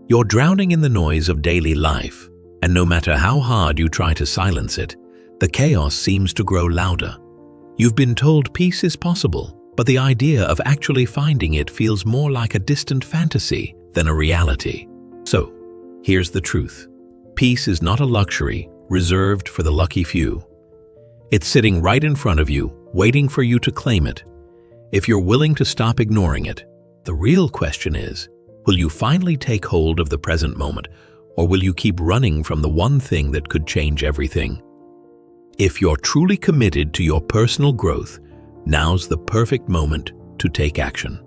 You're drowning in the noise of daily life, and no matter how hard you try to silence it, the chaos seems to grow louder. You've been told peace is possible, but the idea of actually finding it feels more like a distant fantasy than a reality. So, here's the truth. Peace is not a luxury reserved for the lucky few. It's sitting right in front of you, waiting for you to claim it. If you're willing to stop ignoring it, the real question is, will you finally take hold of the present moment, or will you keep running from the one thing that could change everything? If you're truly committed to your personal growth, now's the perfect moment to take action.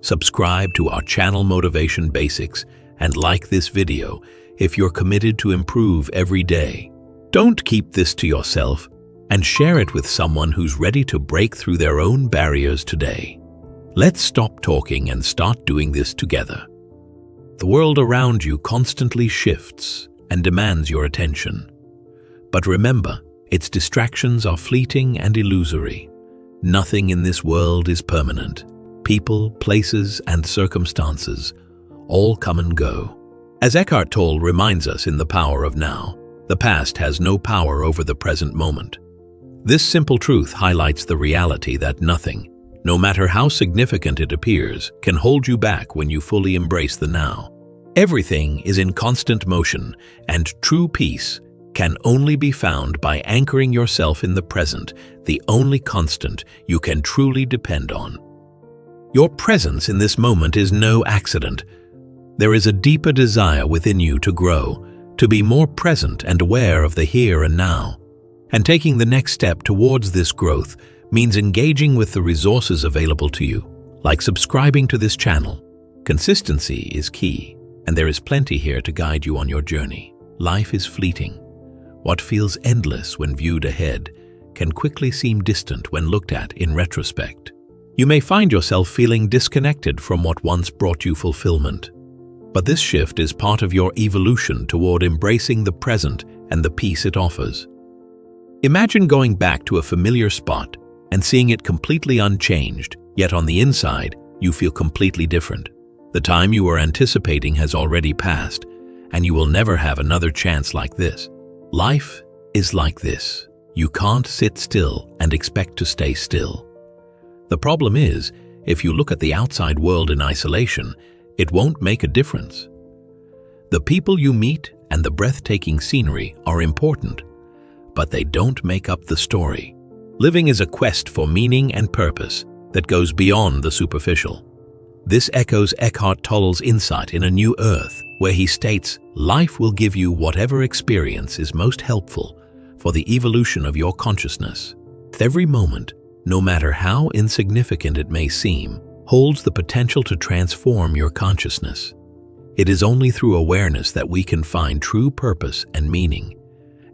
Subscribe to our channel Motivation Basics and like this video if you're committed to improve every day. Don't keep this to yourself, and share it with someone who's ready to break through their own barriers today. Let's stop talking and start doing this together. The world around you constantly shifts and demands your attention. But remember, its distractions are fleeting and illusory. Nothing in this world is permanent. People, places, and circumstances all come and go. As Eckhart Tolle reminds us in The Power of Now, the past has no power over the present moment. This simple truth highlights the reality that nothing, no matter how significant it appears, can hold you back when you fully embrace the now. Everything is in constant motion, and true peace can only be found by anchoring yourself in the present, the only constant you can truly depend on. Your presence in this moment is no accident. There is a deeper desire within you to grow, to be more present and aware of the here and now. And taking the next step towards this growth means engaging with the resources available to you, like subscribing to this channel. Consistency is key, and there is plenty here to guide you on your journey. Life is fleeting. What feels endless when viewed ahead can quickly seem distant when looked at in retrospect. You may find yourself feeling disconnected from what once brought you fulfillment. But this shift is part of your evolution toward embracing the present and the peace it offers. Imagine going back to a familiar spot and seeing it completely unchanged, yet on the inside, you feel completely different. The time you were anticipating has already passed, and you will never have another chance like this. Life is like this. You can't sit still and expect to stay still. The problem is, if you look at the outside world in isolation, it won't make a difference. The people you meet and the breathtaking scenery are important, but they don't make up the story. Living is a quest for meaning and purpose that goes beyond the superficial. This echoes Eckhart Tolle's insight in A New Earth, where he states, "Life will give you whatever experience is most helpful for the evolution of your consciousness." Every moment, no matter how insignificant it may seem, holds the potential to transform your consciousness. It is only through awareness that we can find true purpose and meaning,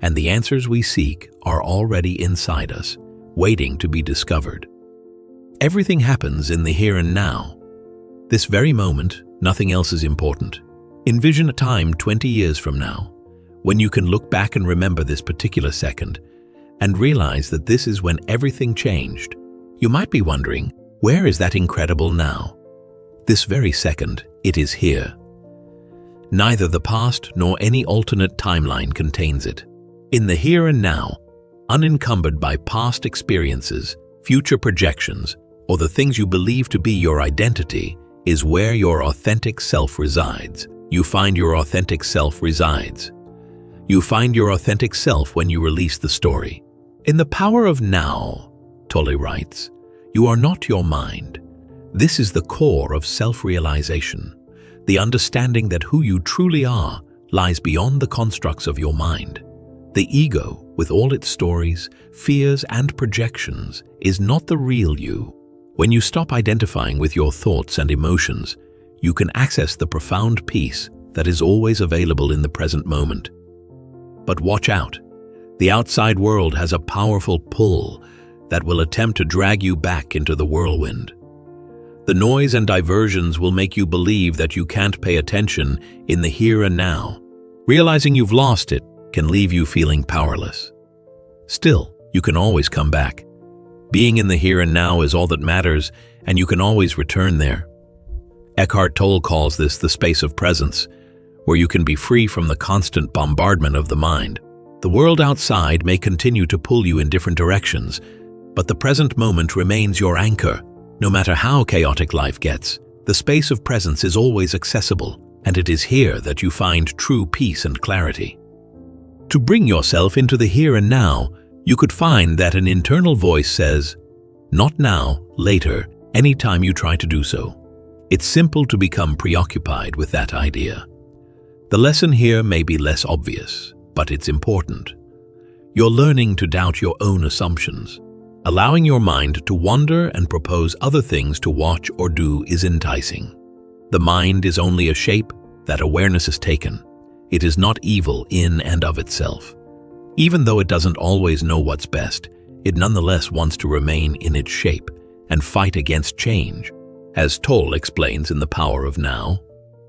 and the answers we seek are already inside us, waiting to be discovered. Everything happens in the here and now. This very moment, nothing else is important. Envision a time 20 years from now, when you can look back and remember this particular second, and realize that this is when everything changed. You might be wondering, where is that incredible now? This very second, it is here. Neither the past nor any alternate timeline contains it. In the here and now, unencumbered by past experiences, future projections, or the things you believe to be your identity, is where your authentic self resides. You find your authentic self resides. You find your authentic self when you release the story. In The Power of Now, Tolle writes, "You are not your mind. This is the core of self-realization, the understanding that who you truly are lies beyond the constructs of your mind. The ego, with all its stories, fears, and projections, is not the real you. When you stop identifying with your thoughts and emotions, you can access the profound peace that is always available in the present moment. But watch out. The outside world has a powerful pull that will attempt to drag you back into the whirlwind. The noise and diversions will make you believe that you can't pay attention in the here and now. Realizing you've lost it can leave you feeling powerless. Still, you can always come back. Being in the here and now is all that matters, and you can always return there. Eckhart Tolle calls this the space of presence, where you can be free from the constant bombardment of the mind. The world outside may continue to pull you in different directions, but the present moment remains your anchor. No matter how chaotic life gets, the space of presence is always accessible, and it is here that you find true peace and clarity. To bring yourself into the here and now, you could find that an internal voice says, "Not now, later," anytime you try to do so. It's simple to become preoccupied with that idea. The lesson here may be less obvious, but it's important. You're learning to doubt your own assumptions. Allowing your mind to wander and propose other things to watch or do is enticing. The mind is only a shape that awareness has taken. It is not evil in and of itself. Even though it doesn't always know what's best, it nonetheless wants to remain in its shape and fight against change. As Tolle explains in The Power of Now,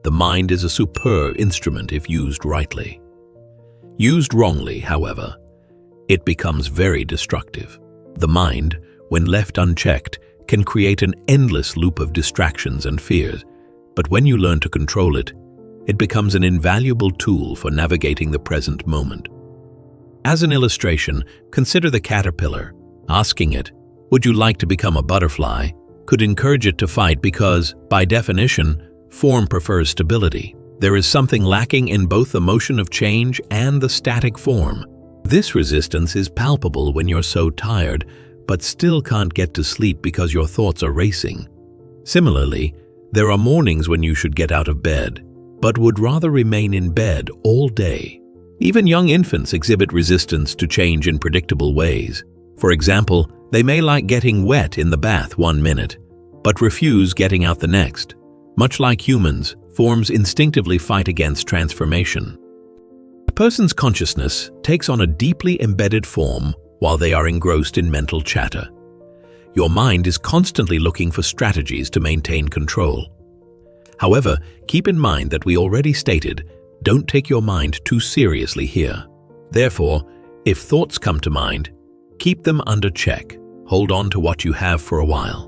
the mind is a superb instrument if used rightly. Used wrongly, however, it becomes very destructive. The mind, when left unchecked, can create an endless loop of distractions and fears, but when you learn to control it, it becomes an invaluable tool for navigating the present moment. As an illustration, consider the caterpillar. Asking it, "Would you like to become a butterfly?" could encourage it to fight because, by definition, form prefers stability. There is something lacking in both the motion of change and the static form. This resistance is palpable when you're so tired, but still can't get to sleep because your thoughts are racing. Similarly, there are mornings when you should get out of bed, but would rather remain in bed all day. Even young infants exhibit resistance to change in predictable ways. For example, they may like getting wet in the bath one minute, but refuse getting out the next. Much like humans, forms instinctively fight against transformation. A person's consciousness takes on a deeply embedded form while they are engrossed in mental chatter. Your mind is constantly looking for strategies to maintain control. However, keep in mind that we already stated, don't take your mind too seriously here. Therefore, if thoughts come to mind, keep them under check. Hold on to what you have for a while.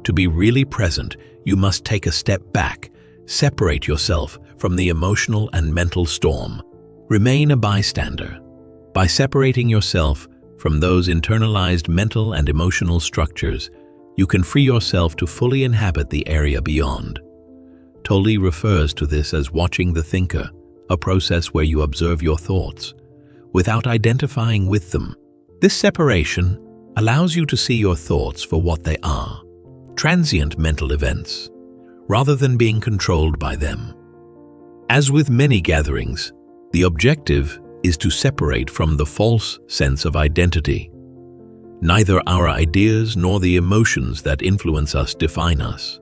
To be really present, you must take a step back, separate yourself from the emotional and mental storm. Remain a bystander. By separating yourself from those internalized mental and emotional structures, you can free yourself to fully inhabit the area beyond. Tolle refers to this as watching the thinker, a process where you observe your thoughts, without identifying with them. This separation allows you to see your thoughts for what they are, transient mental events, rather than being controlled by them. As with many gatherings, the objective is to separate from the false sense of identity. Neither our ideas nor the emotions that influence us define us.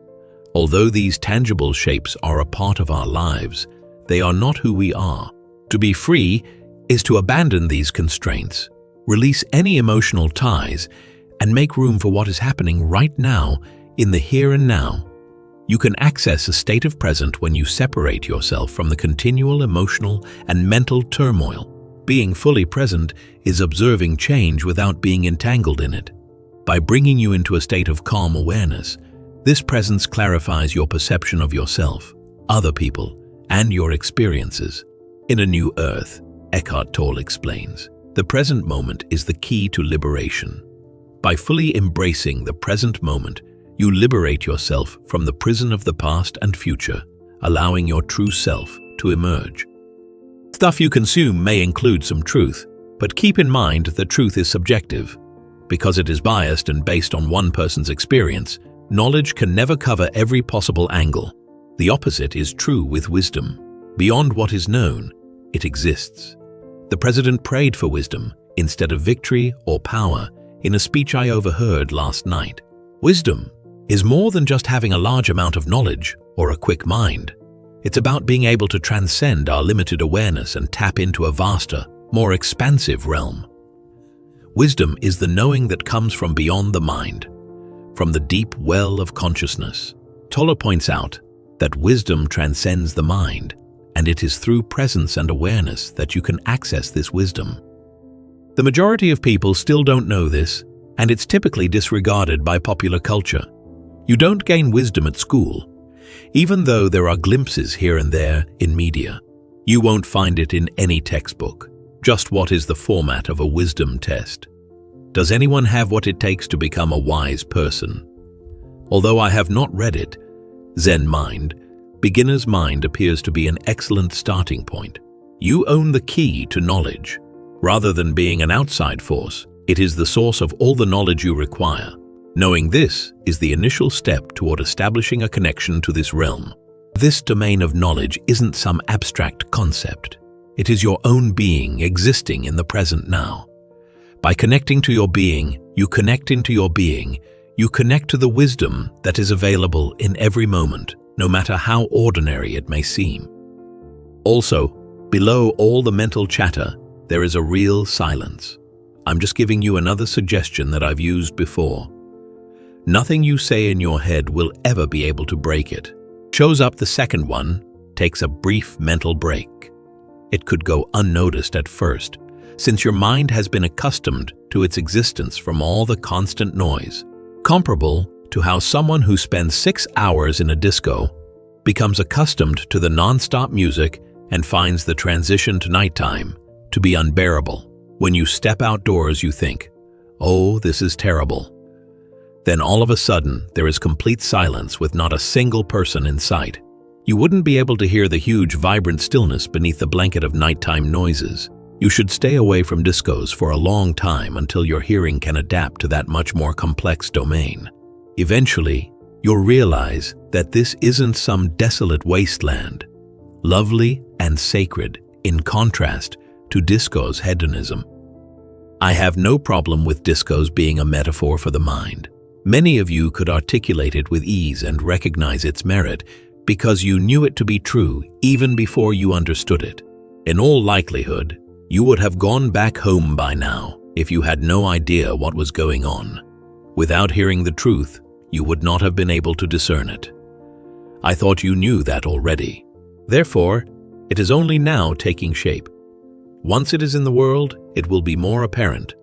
Although these tangible shapes are a part of our lives, they are not who we are. To be free is to abandon these constraints, release any emotional ties, and make room for what is happening right now in the here and now. You can access a state of present when you separate yourself from the continual emotional and mental turmoil. Being fully present is observing change without being entangled in it. By bringing you into a state of calm awareness, this presence clarifies your perception of yourself, other people, and your experiences. In A New Earth, Eckhart Tolle explains, the present moment is the key to liberation. By fully embracing the present moment, you liberate yourself from the prison of the past and future, allowing your true self to emerge. Stuff you consume may include some truth, but keep in mind that truth is subjective. Because it is biased and based on one person's experience, knowledge can never cover every possible angle. The opposite is true with wisdom. Beyond what is known, it exists. The president prayed for wisdom instead of victory or power in a speech I overheard last night. Wisdom is more than just having a large amount of knowledge or a quick mind. It's about being able to transcend our limited awareness and tap into a vaster, more expansive realm. Wisdom is the knowing that comes from beyond the mind, from the deep well of consciousness. Tolle points out that wisdom transcends the mind, and it is through presence and awareness that you can access this wisdom. The majority of people still don't know this, and it's typically disregarded by popular culture. You don't gain wisdom at school. even though there are glimpses here and there in media. You won't find it in any textbook. Just what is the format of a wisdom test? Does anyone have what it takes to become a wise person? Although I have not read it, Zen Mind, Beginner's Mind appears to be an excellent starting point. You own the key to knowledge. Rather than being an outside force, it is the source of all the knowledge you require. Knowing this is the initial step toward establishing a connection to this realm. This domain of knowledge isn't some abstract concept. It is your own being existing in the present now. By connecting to your being, you connect into your being. You connect to the wisdom that is available in every moment, no matter how ordinary it may seem. Also, below all the mental chatter, there is a real silence. I'm just giving you another suggestion that I've used before. Nothing you say in your head will ever be able to break it. Shows up the second one, takes a brief mental break. It could go unnoticed at first, since your mind has been accustomed to its existence from all the constant noise, comparable to how someone who spends 6 hours in a disco becomes accustomed to the non-stop music and finds the transition to nighttime to be unbearable. When you step outdoors, you think, "Oh, this is terrible." Then all of a sudden, there is complete silence with not a single person in sight. You wouldn't be able to hear the huge, vibrant stillness beneath the blanket of nighttime noises. You should stay away from discos for a long time until your hearing can adapt to that much more complex domain. Eventually, you'll realize that this isn't some desolate wasteland, lovely and sacred, in contrast to disco's hedonism. I have no problem with discos being a metaphor for the mind. Many of you could articulate it with ease and recognize its merit because you knew it to be true even before you understood it. In all likelihood, you would have gone back home by now if you had no idea what was going on. Without hearing the truth, you would not have been able to discern it. I thought you knew that already. Therefore, it is only now taking shape. Once it is in the world, it will be more apparent.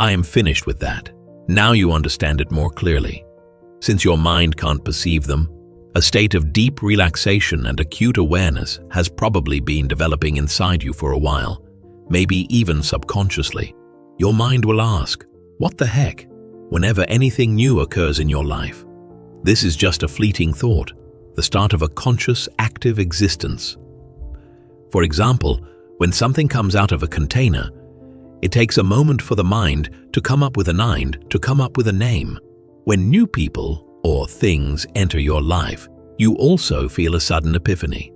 I am finished with that. Now you understand it more clearly. Since your mind can't perceive them, a state of deep relaxation and acute awareness has probably been developing inside you for a while, maybe even subconsciously. Your mind will ask, "What the heck?" whenever anything new occurs in your life. This is just a fleeting thought, the start of a conscious, active existence. For example, when something comes out of a container, it takes a moment for the mind to come up with a name. When new people or things enter your life, you also feel a sudden epiphany.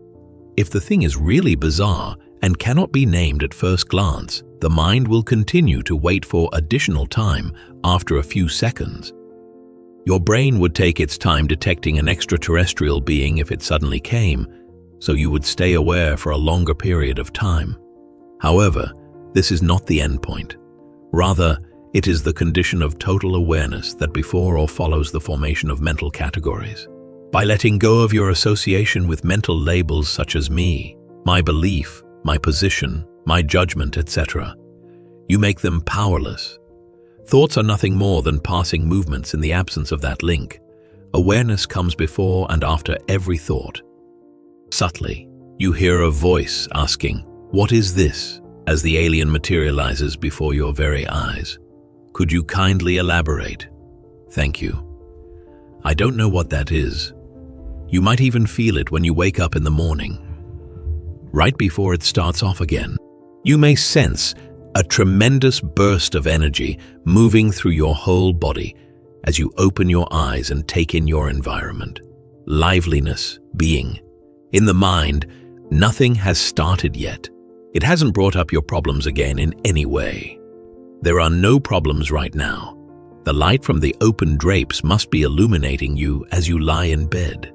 If the thing is really bizarre and cannot be named at first glance, the mind will continue to wait for additional time after a few seconds. Your brain would take its time detecting an extraterrestrial being if it suddenly came, so you would stay aware for a longer period of time. However, this is not the end point. Rather, it is the condition of total awareness that before or follows the formation of mental categories. By letting go of your association with mental labels such as me, my belief, my position, my judgment, etc., you make them powerless. Thoughts are nothing more than passing movements in the absence of that link. Awareness comes before and after every thought. Subtly, you hear a voice asking, "What is this?" as the alien materializes before your very eyes. Could you kindly elaborate? Thank you. I don't know what that is. You might even feel it when you wake up in the morning. Right before it starts off again, you may sense a tremendous burst of energy moving through your whole body as you open your eyes and take in your environment. Liveliness, being. In the mind, nothing has started yet. It hasn't brought up your problems again in any way. There are no problems right now. The light from the open drapes must be illuminating you as you lie in bed.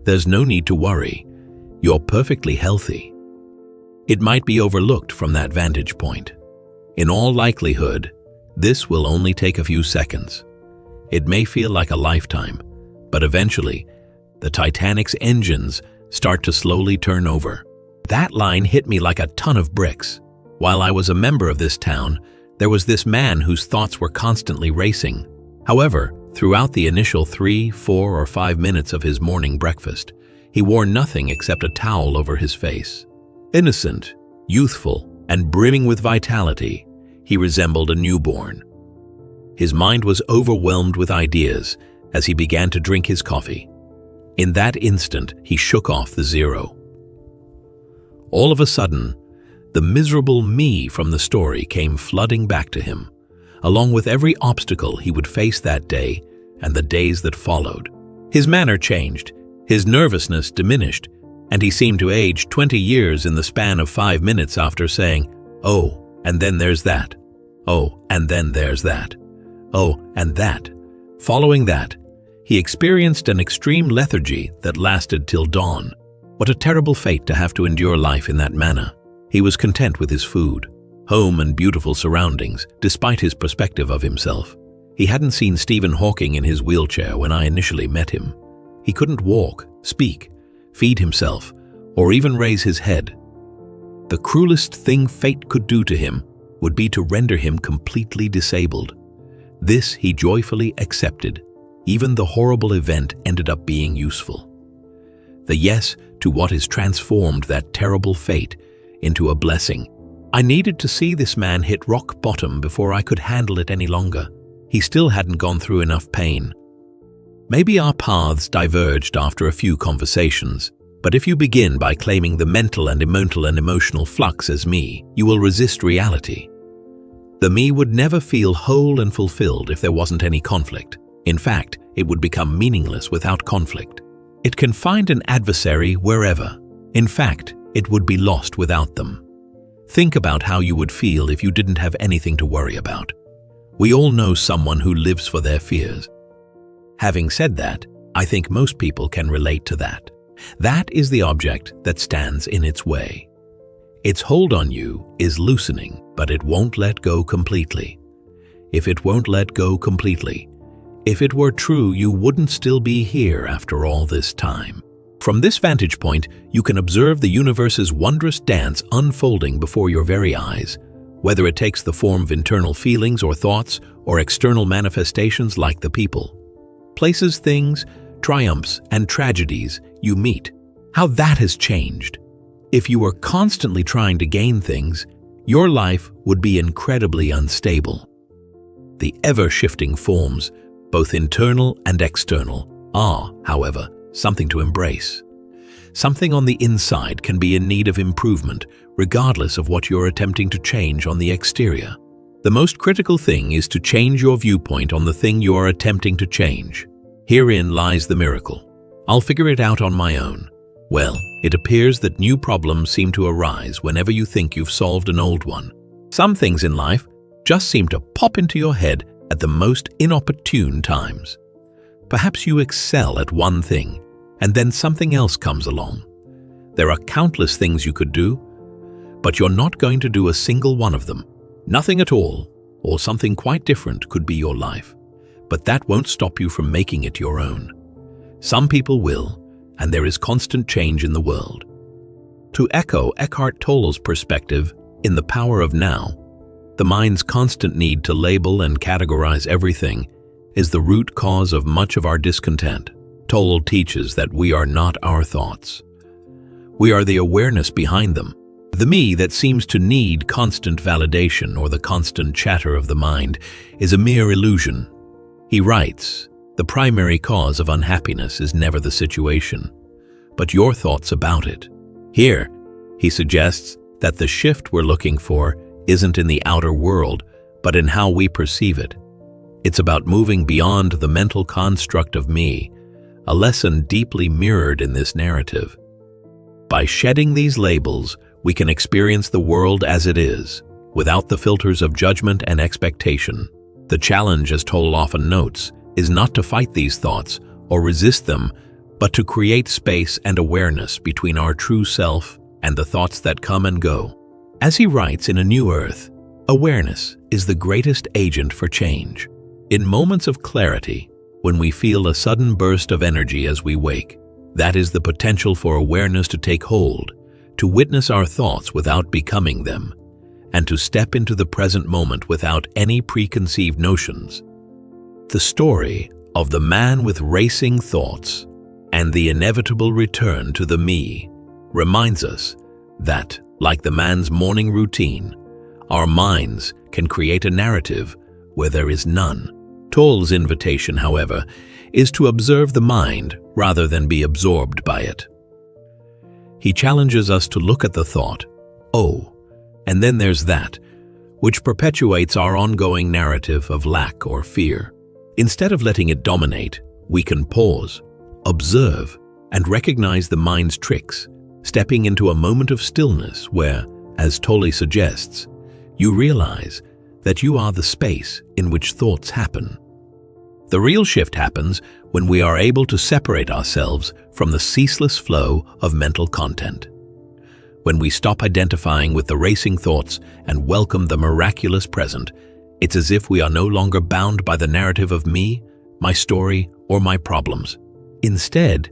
There's no need to worry. You're perfectly healthy. It might be overlooked from that vantage point. In all likelihood, this will only take a few seconds. It may feel like a lifetime, but eventually, the Titanic's engines start to slowly turn over. That line hit me like a ton of bricks. While I was a member of this town, there was this man whose thoughts were constantly racing. However, Throughout the initial 3, 4, or 5 minutes of his morning breakfast, he wore nothing except a towel over his face. Innocent, youthful, and brimming with vitality, he resembled a newborn. His mind was overwhelmed with ideas as he began to drink his coffee. In that instant, he shook off the zero. All of a sudden, the miserable me from the story came flooding back to him, along with every obstacle he would face that day and the days that followed. His manner changed, his nervousness diminished, and he seemed to age 20 years in the span of 5 minutes after saying, "Oh, and then there's that. Oh, and then there's that. Oh, and that." Following that, he experienced an extreme lethargy that lasted till dawn. What a terrible fate to have to endure life in that manner. He was content with his food, home, and beautiful surroundings, despite his perspective of himself. He hadn't seen Stephen Hawking in his wheelchair when I initially met him. He couldn't walk, speak, feed himself, or even raise his head. The cruelest thing fate could do to him would be to render him completely disabled. This he joyfully accepted. Even the horrible event ended up being useful. The yes to what has transformed that terrible fate into a blessing. I needed to see this man hit rock bottom before I could handle it any longer. He still hadn't gone through enough pain. Maybe our paths diverged after a few conversations, but if you begin by claiming the mental and emotional flux as me, you will resist reality. The me would never feel whole and fulfilled if there wasn't any conflict. In fact, it would become meaningless without conflict. It can find an adversary wherever. In fact, it would be lost without them. Think about how you would feel if you didn't have anything to worry about. We all know someone who lives for their fears. Having said that, I think most people can relate to that. That is the object that stands in its way. Its hold on you is loosening, but it won't let go completely. If it won't let go completely, if it were true, you wouldn't still be here after all this time. From this vantage point, you can observe the universe's wondrous dance unfolding before your very eyes, whether it takes the form of internal feelings or thoughts or external manifestations like the people, places, things, triumphs, and tragedies you meet. How that has changed. If you were constantly trying to gain things, your life would be incredibly unstable. The ever-shifting forms, both internal and external, are, however, something to embrace. Something on the inside can be in need of improvement, regardless of what you're attempting to change on the exterior. The most critical thing is to change your viewpoint on the thing you are attempting to change. Herein lies the miracle. I'll figure it out on my own. Well, it appears that new problems seem to arise whenever you think you've solved an old one. Some things in life just seem to pop into your head at the most inopportune times. Perhaps you excel at one thing, and then something else comes along. There are countless things you could do, but you're not going to do a single one of them. Nothing at all, or something quite different could be your life. But that won't stop you from making it your own. Some people will, and there is constant change in the world. To echo Eckhart Tolle's perspective in The Power of Now, the mind's constant need to label and categorize everything is the root cause of much of our discontent. Tolle teaches that we are not our thoughts. We are the awareness behind them. The me that seems to need constant validation or the constant chatter of the mind is a mere illusion. He writes, "The primary cause of unhappiness is never the situation, but your thoughts about it." Here, he suggests that the shift we're looking for isn't in the outer world, but in how we perceive it. It's about moving beyond the mental construct of me, a lesson deeply mirrored in this narrative. By shedding these labels, we can experience the world as it is, without the filters of judgment and expectation. The challenge, as Tolle often notes, is not to fight these thoughts or resist them, but to create space and awareness between our true self and the thoughts that come and go. As he writes in A New Earth, awareness is the greatest agent for change. In moments of clarity, when we feel a sudden burst of energy as we wake, that is the potential for awareness to take hold, to witness our thoughts without becoming them, and to step into the present moment without any preconceived notions. The story of the man with racing thoughts and the inevitable return to the me reminds us that, like the man's morning routine, our minds can create a narrative where there is none. Tolle's invitation, however, is to observe the mind rather than be absorbed by it. He challenges us to look at the thought, "Oh, and then there's that," which perpetuates our ongoing narrative of lack or fear. Instead of letting it dominate, we can pause, observe, and recognize the mind's tricks, stepping into a moment of stillness where, as Tolle suggests, you realize that you are the space in which thoughts happen. The real shift happens when we are able to separate ourselves from the ceaseless flow of mental content. When we stop identifying with the racing thoughts and welcome the miraculous present, it's as if we are no longer bound by the narrative of me, my story, or my problems. Instead,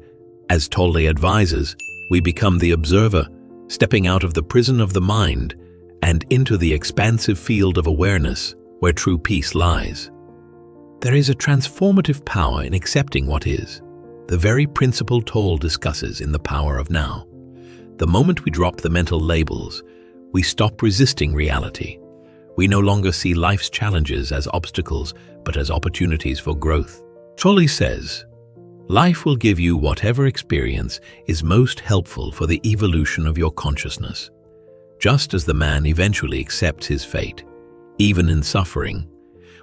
as Tolle advises, we become the observer, stepping out of the prison of the mind and into the expansive field of awareness where true peace lies. There is a transformative power in accepting what is, the very principle Tolle discusses in The Power of Now. The moment we drop the mental labels, we stop resisting reality. We no longer see life's challenges as obstacles, but as opportunities for growth. Tolle says, "Life will give you whatever experience is most helpful for the evolution of your consciousness. Just as the man eventually accepts his fate, even in suffering,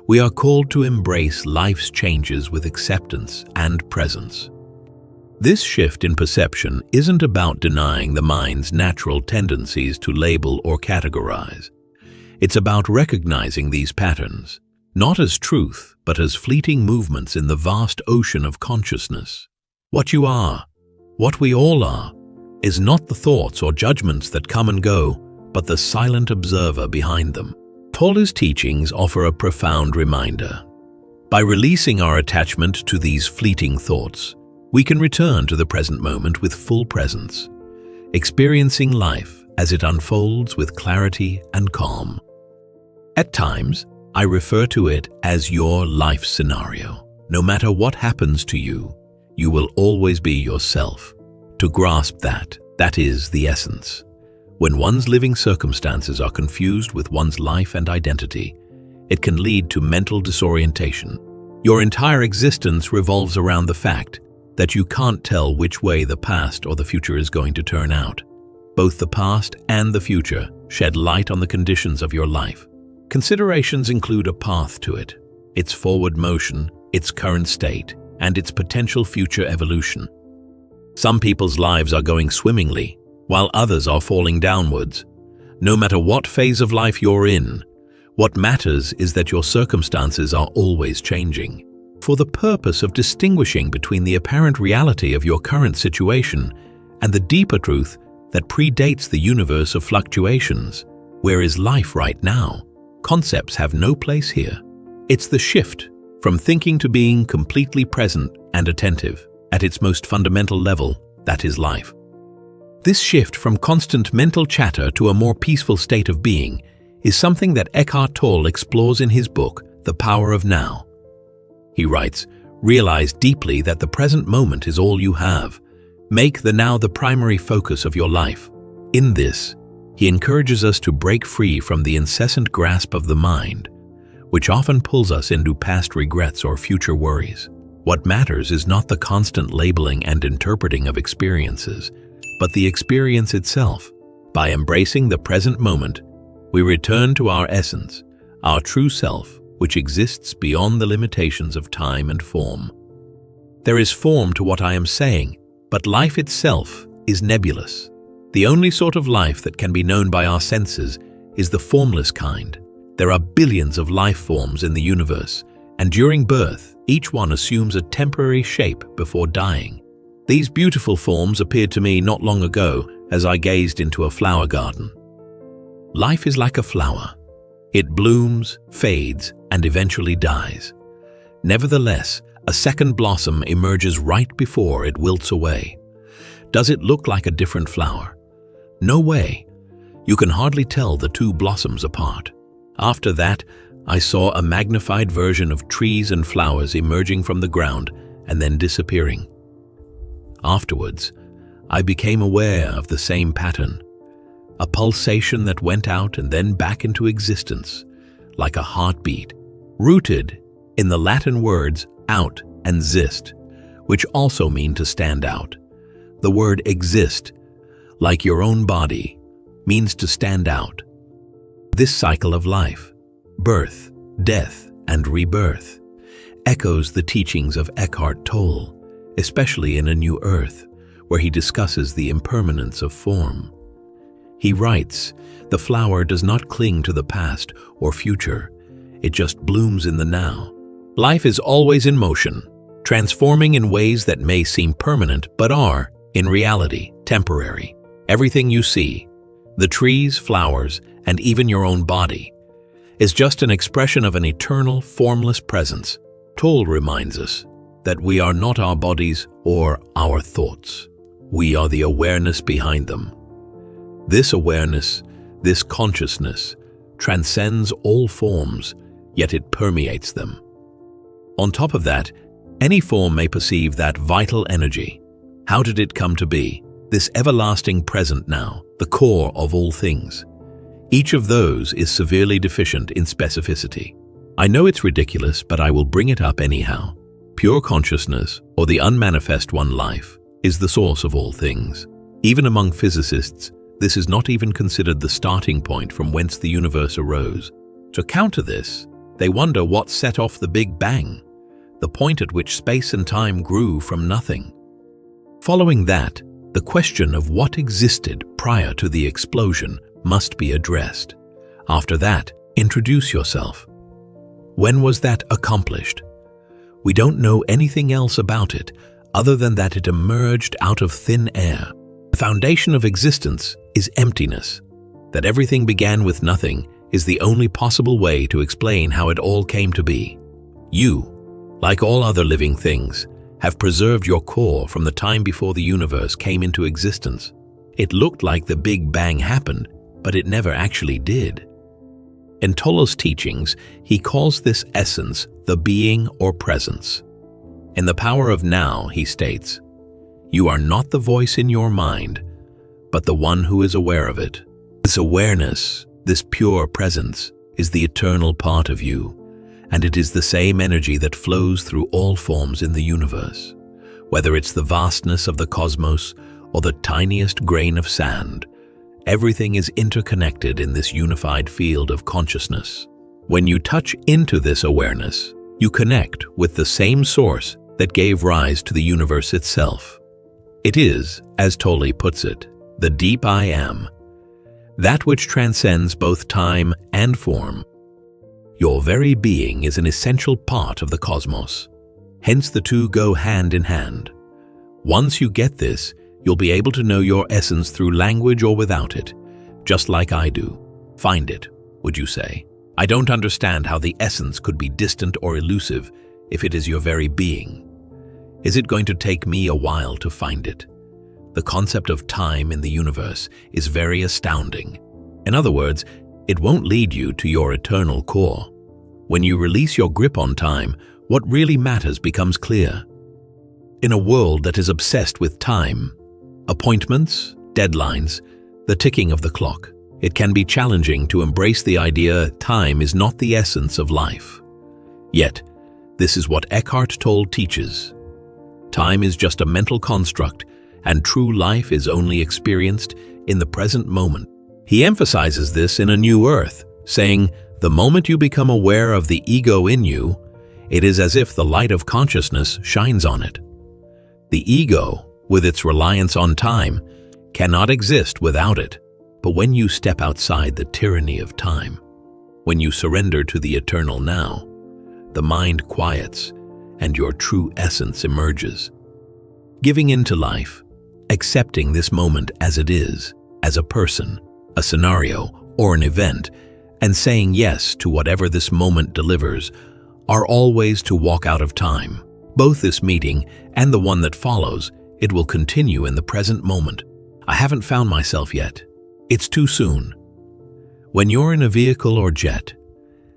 we are called to embrace life's changes with acceptance and presence." This shift in perception isn't about denying the mind's natural tendencies to label or categorize. It's about recognizing these patterns, not as truth, but as fleeting movements in the vast ocean of consciousness. What you are, what we all are, is not the thoughts or judgments that come and go, but the silent observer behind them. Tolle's teachings offer a profound reminder. By releasing our attachment to these fleeting thoughts, we can return to the present moment with full presence, experiencing life as it unfolds with clarity and calm. At times, I refer to it as your life scenario. No matter what happens to you, you will always be yourself. To grasp that is the essence. When one's living circumstances are confused with one's life and identity, it can lead to mental disorientation. Your entire existence revolves around the fact that you can't tell which way the past or the future is going to turn out. Both the past and the future shed light on the conditions of your life. Considerations include a path to it, its forward motion, its current state, and its potential future evolution. Some people's lives are going swimmingly, while others are falling downwards. No matter what phase of life you're in, what matters is that your circumstances are always changing. For the purpose of distinguishing between the apparent reality of your current situation and the deeper truth that predates the universe of fluctuations, where is life right now? Concepts have no place here. It's the shift from thinking to being completely present and attentive. At its most fundamental level, that is life. This shift from constant mental chatter to a more peaceful state of being is something that Eckhart Tolle explores in his book, The Power of Now. He writes, "Realize deeply that the present moment is all you have. Make the now the primary focus of your life." In this, he encourages us to break free from the incessant grasp of the mind, which often pulls us into past regrets or future worries. What matters is not the constant labeling and interpreting of experiences, but the experience itself. By embracing the present moment, we return to our essence, our true self, which exists beyond the limitations of time and form. There is form to what I am saying, but life itself is nebulous. The only sort of life that can be known by our senses is the formless kind. There are billions of life forms in the universe, and during birth, each one assumes a temporary shape before dying. These beautiful forms appeared to me not long ago as I gazed into a flower garden. Life is like a flower. It blooms, fades, and eventually dies. Nevertheless, a second blossom emerges right before it wilts away. Does it look like a different flower? No way. You can hardly tell the two blossoms apart. After that, I saw a magnified version of trees and flowers emerging from the ground and then disappearing. Afterwards, I became aware of the same pattern, a pulsation that went out and then back into existence, like a heartbeat, rooted in the Latin words out and zist, which also mean to stand out. The word exist, like your own body, means to stand out. This cycle of life, birth, death, and rebirth, echoes the teachings of Eckhart Tolle, especially in A New Earth, where he discusses the impermanence of form. He writes, "The flower does not cling to the past or future, it just blooms in the now. Life is always in motion, transforming in ways that may seem permanent but are, in reality, temporary. Everything you see, the trees, flowers, and even your own body, is just an expression of an eternal, formless presence." Tolle reminds us that we are not our bodies or our thoughts. We are the awareness behind them. This awareness, this consciousness, transcends all forms, yet it permeates them. On top of that, any form may perceive that vital energy. How did it come to be? This everlasting present now, the core of all things. Each of those is severely deficient in specificity. I know it's ridiculous, but I will bring it up anyhow. Pure consciousness, or the unmanifest one life, is the source of all things. Even among physicists, this is not even considered the starting point from whence the universe arose. To counter this, they wonder what set off the Big Bang, the point at which space and time grew from nothing. Following that, the question of what existed prior to the explosion must be addressed. After that, introduce yourself. When was that accomplished? We don't know anything else about it other than that it emerged out of thin air. The foundation of existence is emptiness. That everything began with nothing is the only possible way to explain how it all came to be. You, like all other living things, have preserved your core from the time before the universe came into existence. It looked like the Big Bang happened, but it never actually did. In Tolle's teachings, he calls this essence the being or presence. In The Power of Now, he states, "You are not the voice in your mind, but the one who is aware of it. This awareness, this pure presence, is the eternal part of you, and it is the same energy that flows through all forms in the universe. Whether it's the vastness of the cosmos or the tiniest grain of sand, everything is interconnected in this unified field of consciousness. When you touch into this awareness, you connect with the same source that gave rise to the universe itself. It is, as Tolle puts it, the deep I am, that which transcends both time and form. Your very being is an essential part of the cosmos. Hence the two go hand in hand. Once you get this, you'll be able to know your essence through language or without it, just like I do. Find it, would you say? I don't understand how the essence could be distant or elusive if it is your very being. Is it going to take me a while to find it? The concept of time in the universe is very astounding. In other words, it won't lead you to your eternal core. When you release your grip on time, what really matters becomes clear. In a world that is obsessed with time, appointments, deadlines, the ticking of the clock, it can be challenging to embrace the idea time is not the essence of life. Yet, this is what Eckhart Tolle teaches. Time is just a mental construct, and true life is only experienced in the present moment. He emphasizes this in A New Earth, saying, "The moment you become aware of the ego in you, it is as if the light of consciousness shines on it. The ego, with its reliance on time, cannot exist without it. But when you step outside the tyranny of time, when you surrender to the eternal now, the mind quiets and your true essence emerges. Giving into life, accepting this moment as it is, as a person, a scenario, or an event, and saying yes to whatever this moment delivers, are always to walk out of time. Both this meeting and the one that follows, it will continue in the present moment. I haven't found myself yet. It's too soon. When you're in a vehicle or jet,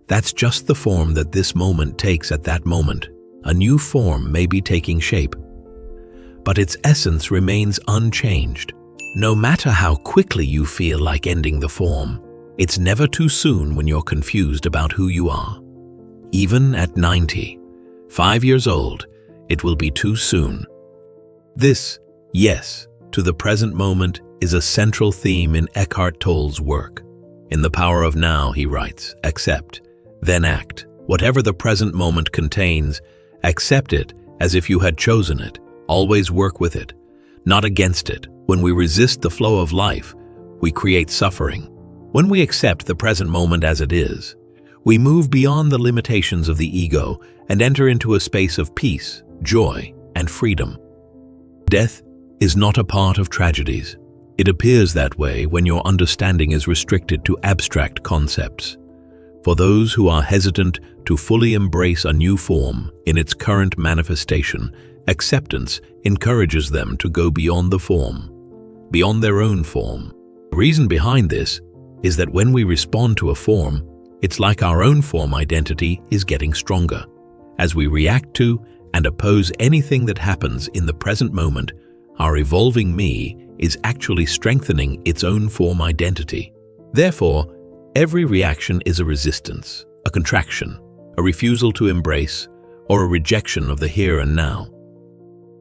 That's just the form that this moment takes at that moment. A new form may be taking shape, but its essence remains unchanged. No matter how quickly you feel like ending the form, it's never too soon when you're confused about who you are. Even at 90, 5 years old, it will be too soon. This, yes, to the present moment is a central theme in Eckhart Tolle's work. In The Power of Now, he writes, accept, then act. Whatever the present moment contains, accept it as if you had chosen it. Always work with it, not against it. When we resist the flow of life, we create suffering. When we accept the present moment as it is, we move beyond the limitations of the ego and enter into a space of peace, joy, and freedom. Death is not a part of tragedies. It appears that way when your understanding is restricted to abstract concepts. For those who are hesitant to fully embrace a new form in its current manifestation, acceptance encourages them to go beyond the form, beyond their own form. The reason behind this is that when we respond to a form, it's like our own form identity is getting stronger. As we react to and oppose anything that happens in the present moment, our evolving me is actually strengthening its own form identity. Therefore, every reaction is a resistance, a contraction, a refusal to embrace, or a rejection of the here and now.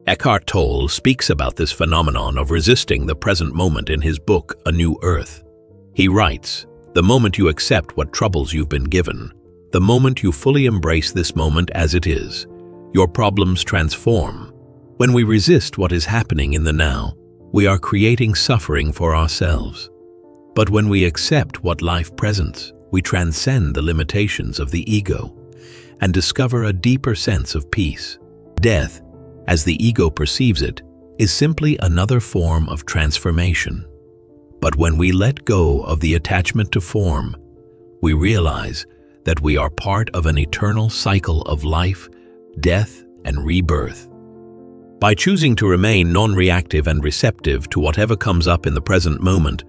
Eckhart Tolle speaks about this phenomenon of resisting the present moment in his book, A New Earth. He writes, "The moment you accept what troubles you've been given, the moment you fully embrace this moment as it is, your problems transform. When we resist what is happening in the now, we are creating suffering for ourselves. But when we accept what life presents, we transcend the limitations of the ego and discover a deeper sense of peace. Death, as the ego perceives it, is simply another form of transformation. But when we let go of the attachment to form, we realize that we are part of an eternal cycle of life, death, and rebirth. By choosing to remain non-reactive and receptive to whatever comes up in the present moment,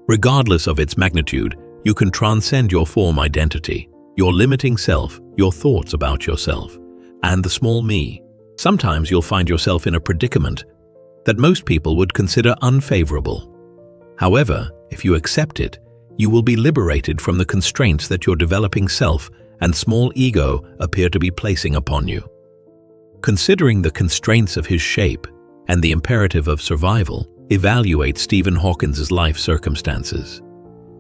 regardless of its magnitude, you can transcend your form identity, your limiting self, your thoughts about yourself, and the small me. Sometimes you'll find yourself in a predicament that most people would consider unfavorable. However, if you accept it, you will be liberated from the constraints that your developing self and small ego appear to be placing upon you. Considering the constraints of his shape and the imperative of survival, evaluate Stephen Hawking's life circumstances.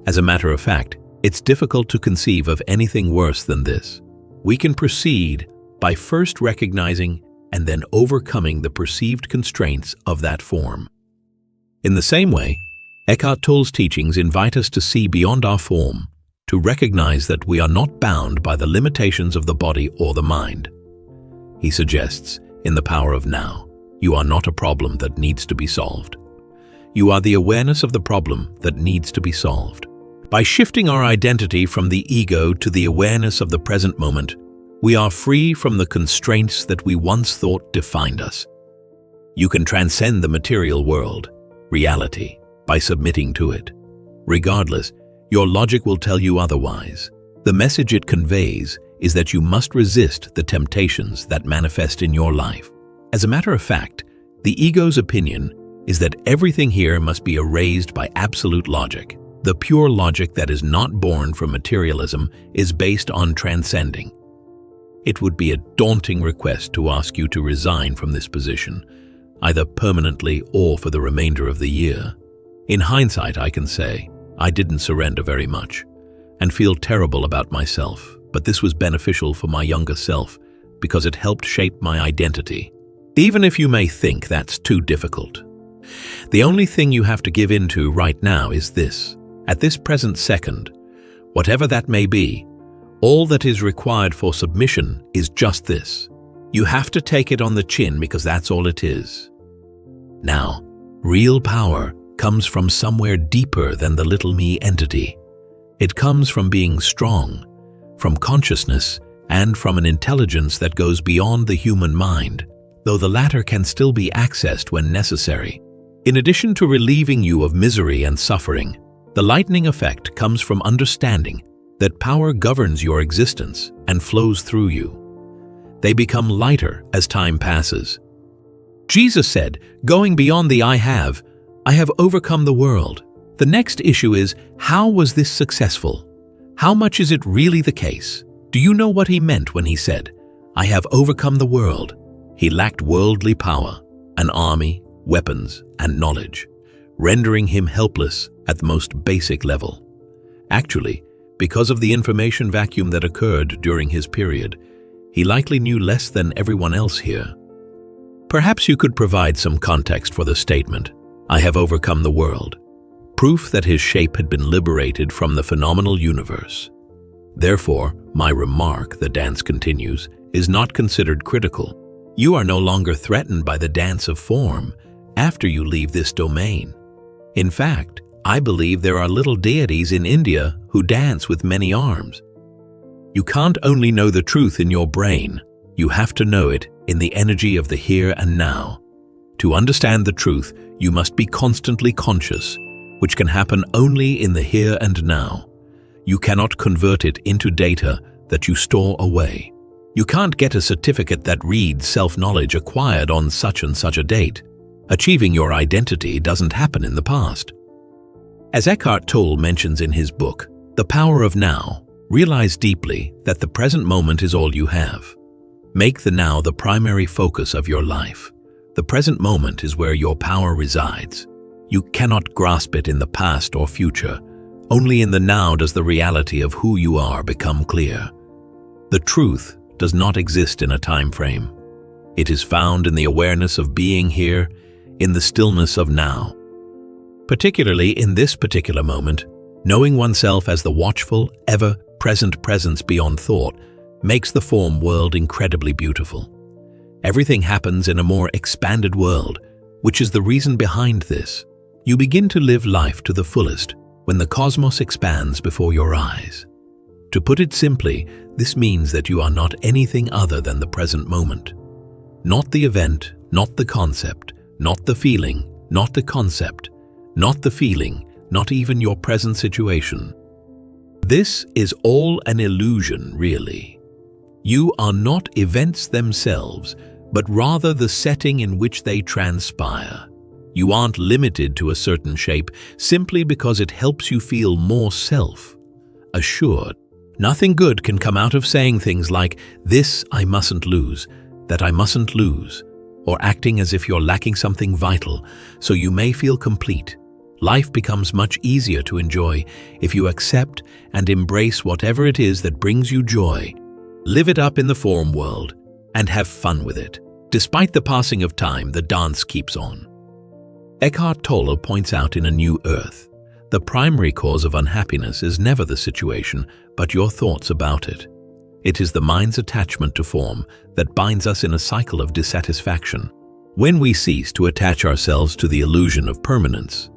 As a matter of fact, it's difficult to conceive of anything worse than this. We can proceed by first recognizing and then overcoming the perceived constraints of that form. In the same way, Eckhart Tolle's teachings invite us to see beyond our form, to recognize that we are not bound by the limitations of the body or the mind. He suggests, in The Power of Now, you are not a problem that needs to be solved. You are the awareness of the problem that needs to be solved. By shifting our identity from the ego to the awareness of the present moment, we are free from the constraints that we once thought defined us. You can transcend the material world, reality, by submitting to it. Regardless, your logic will tell you otherwise. The message it conveys is that you must resist the temptations that manifest in your life. As a matter of fact, the ego's opinion is that everything here must be erased by absolute logic. The pure logic that is not born from materialism is based on transcending. It would be a daunting request to ask you to resign from this position, either permanently or for the remainder of the year. In hindsight, I can say, I didn't surrender very much and feel terrible about myself, but this was beneficial for my younger self because it helped shape my identity. Even if you may think that's too difficult, the only thing you have to give in to right now is this. At this present second, whatever that may be, all that is required for submission is just this. You have to take it on the chin because that's all it is. Now, real power comes from somewhere deeper than the little me entity. It comes from being strong, from consciousness, and from an intelligence that goes beyond the human mind, though the latter can still be accessed when necessary. In addition to relieving you of misery and suffering, the lightening effect comes from understanding that power governs your existence and flows through you. They become lighter as time passes. Jesus said, "Going beyond the I have overcome the world." The next issue is, how was this successful? How much is it really the case? Do you know what he meant when he said, "I have overcome the world"? He lacked worldly power, an army, weapons, and knowledge, rendering him helpless at the most basic level. Actually, because of the information vacuum that occurred during his period, he likely knew less than everyone else here. Perhaps you could provide some context for the statement, "I have overcome the world," proof that his shape had been liberated from the phenomenal universe. Therefore, my remark, the dance continues, is not considered critical. You are no longer threatened by the dance of form after you leave this domain. In fact, I believe there are little deities in India who dance with many arms. You can't only know the truth in your brain, you have to know it in the energy of the here and now. To understand the truth, you must be constantly conscious, which can happen only in the here and now. You cannot convert it into data that you store away. You can't get a certificate that reads self-knowledge acquired on such and such a date. Achieving your identity doesn't happen in the past. As Eckhart Tolle mentions in his book, The Power of Now, realize deeply that the present moment is all you have. Make the now the primary focus of your life. The present moment is where your power resides. You cannot grasp it in the past or future. Only in the now does the reality of who you are become clear. The truth does not exist in a time frame. It is found in the awareness of being here, in the stillness of now. Particularly in this particular moment, knowing oneself as the watchful, ever-present presence beyond thought makes the form world incredibly beautiful. Everything happens in a more expanded world, which is the reason behind this. You begin to live life to the fullest when the cosmos expands before your eyes. To put it simply, this means that you are not anything other than the present moment. Not the event, not the concept, not the feeling, not the concept, not the feeling, not even your present situation. This is all an illusion, really. You are not events themselves, but rather the setting in which they transpire. You aren't limited to a certain shape simply because it helps you feel more self-assured. Nothing good can come out of saying things like, "This I mustn't lose," "that I mustn't lose," or acting as if you're lacking something vital, so you may feel complete. Life becomes much easier to enjoy if you accept and embrace whatever it is that brings you joy. Live it up in the form world and have fun with it. Despite the passing of time, the dance keeps on. Eckhart Tolle points out in A New Earth, the primary cause of unhappiness is never the situation, but your thoughts about it. It is the mind's attachment to form that binds us in a cycle of dissatisfaction. When we cease to attach ourselves to the illusion of permanence,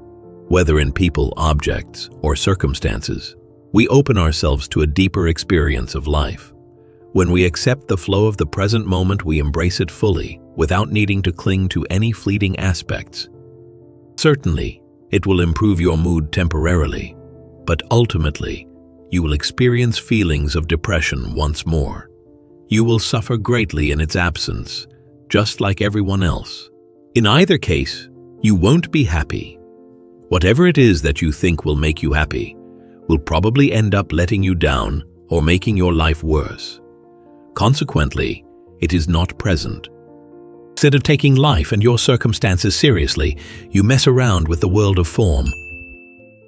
whether in people, objects, or circumstances, we open ourselves to a deeper experience of life. When we accept the flow of the present moment, we embrace it fully, without needing to cling to any fleeting aspects. Certainly, it will improve your mood temporarily, but ultimately, you will experience feelings of depression once more. You will suffer greatly in its absence, just like everyone else. In either case, you won't be happy. Whatever it is that you think will make you happy will probably end up letting you down or making your life worse. Consequently, it is not present. Instead of taking life and your circumstances seriously, you mess around with the world of form.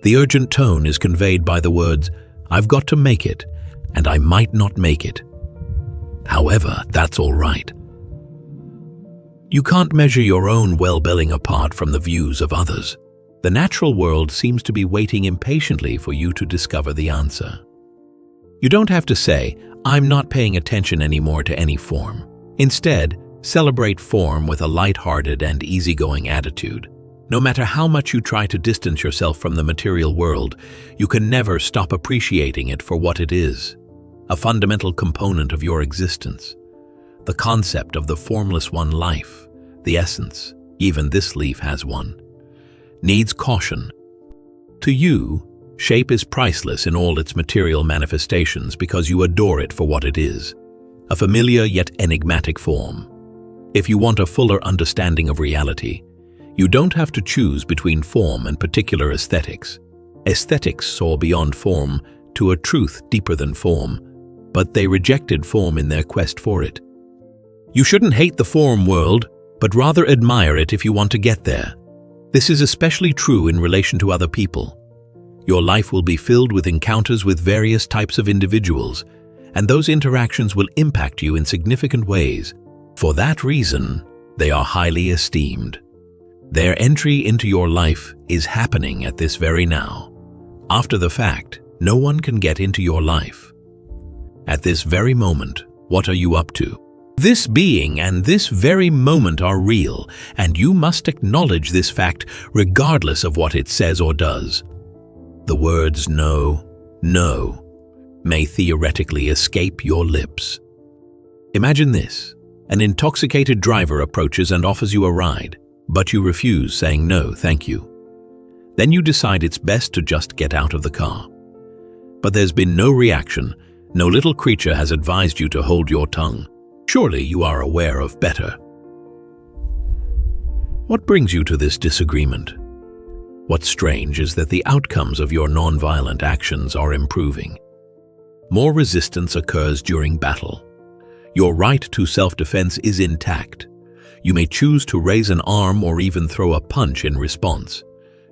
The urgent tone is conveyed by the words, "I've got to make it, and I might not make it. However, that's all right." You can't measure your own well-being apart from the views of others. The natural world seems to be waiting impatiently for you to discover the answer. You don't have to say, "I'm not paying attention anymore to any form." Instead, celebrate form with a light-hearted and easygoing attitude. No matter how much you try to distance yourself from the material world, you can never stop appreciating it for what it is, a fundamental component of your existence. The concept of the formless one life, the essence, even this leaf has one, needs caution. To you, Shape is priceless in all its material manifestations because you adore it for what it is, a familiar yet enigmatic form. If you want a fuller understanding of reality, you don't have to choose between form and particular aesthetics. Aesthetics soar beyond form to a truth deeper than form, but they rejected form in their quest for it. You shouldn't hate the form world, but rather admire it if you want to get there. This is especially true in relation to other people. Your life will be filled with encounters with various types of individuals, and those interactions will impact you in significant ways. For that reason, they are highly esteemed. Their entry into your life is happening at this very now. After the fact, no one can get into your life. At this very moment, what are you up to? This being and this very moment are real, and you must acknowledge this fact regardless of what it says or does. The words no, no may theoretically escape your lips. Imagine this. An intoxicated driver approaches and offers you a ride, but you refuse, saying no, thank you. Then you decide it's best to just get out of the car. But there's been no reaction. No little creature has advised you to hold your tongue. Surely you are aware of better. What brings you to this disagreement? What's strange is that the outcomes of your non-violent actions are improving. More resistance occurs during battle. Your right to self-defense is intact. You may choose to raise an arm or even throw a punch in response.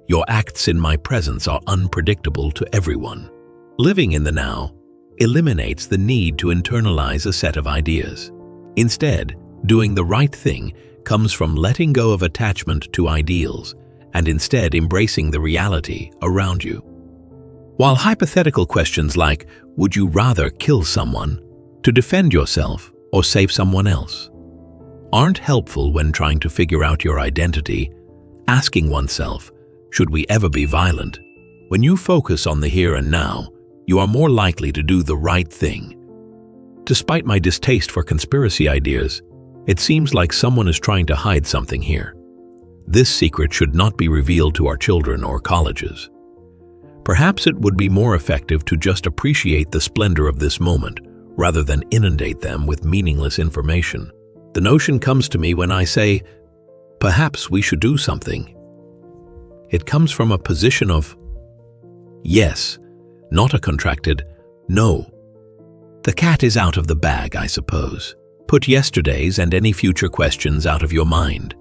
Your acts in my presence are unpredictable to everyone. Living in the now eliminates the need to internalize a set of ideas. Instead, doing the right thing comes from letting go of attachment to ideals and instead embracing the reality around you. While hypothetical questions like, would you rather kill someone to defend yourself or save someone else, aren't helpful when trying to figure out your identity, asking oneself, should we ever be violent? When you focus on the here and now, you are more likely to do the right thing. Despite my distaste for conspiracy ideas, it seems like someone is trying to hide something here. This secret should not be revealed to our children or colleges. Perhaps it would be more effective to just appreciate the splendor of this moment rather than inundate them with meaningless information. The notion comes to me when I say, perhaps we should do something. It comes from a position of yes, not a contracted no. The cat is out of the bag, I suppose. Put yesterday's and any future questions out of your mind.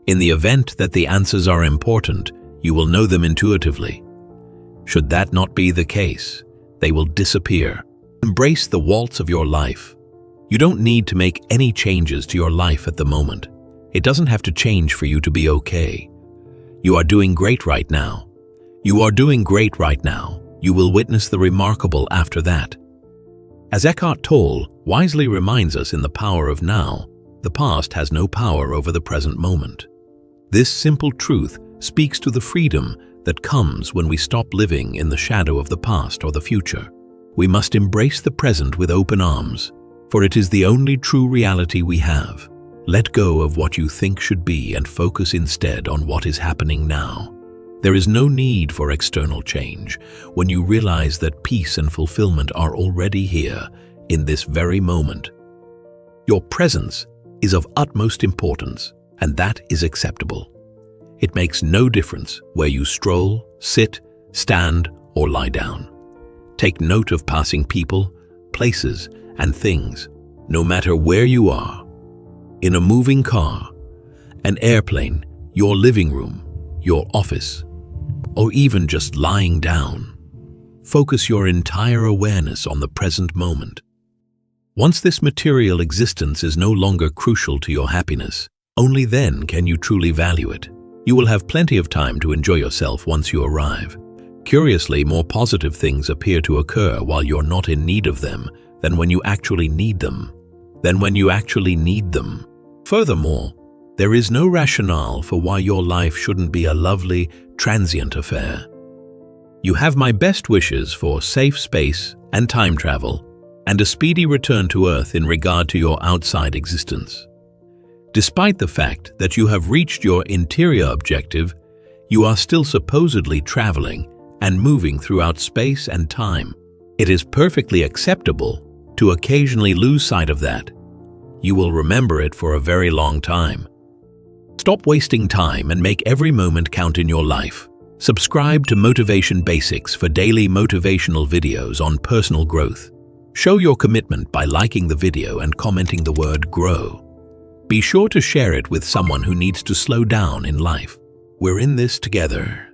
In the event that the answers are important, you will know them intuitively. Should that not be the case, they will disappear. Embrace the waltz of your life. You don't need to make any changes to your life at the moment. It doesn't have to change for you to be okay. You are doing great right now. You are doing great right now. You will witness the remarkable after that. As Eckhart Tolle wisely reminds us in The Power of Now, the past has no power over the present moment. This simple truth speaks to the freedom that comes when we stop living in the shadow of the past or the future. We must embrace the present with open arms, for it is the only true reality we have. Let go of what you think should be and focus instead on what is happening now. There is no need for external change when you realize that peace and fulfillment are already here in this very moment. Your presence is of utmost importance, and that is acceptable. It makes no difference where you stroll, sit, stand, or lie down. Take note of passing people, places, and things, no matter where you are. In a moving car, an airplane, your living room, your office, or even just lying down. Focus your entire awareness on the present moment. Once this material existence is no longer crucial to your happiness, only then can you truly value it. You will have plenty of time to enjoy yourself once you arrive. Curiously, more positive things appear to occur while you're not in need of them than when you actually need them. Furthermore, there is no rationale for why your life shouldn't be a lovely, transient affair. You have my best wishes for safe space and time travel, and a speedy return to Earth in regard to your outside existence. Despite the fact that you have reached your interior objective, you are still supposedly traveling and moving throughout space and time. It is perfectly acceptable to occasionally lose sight of that. You will remember it for a very long time. Stop wasting time and make every moment count in your life. Subscribe to Motivation Basics for daily motivational videos on personal growth. Show your commitment by liking the video and commenting the word GROW. Be sure to share it with someone who needs to slow down in life. We're in this together.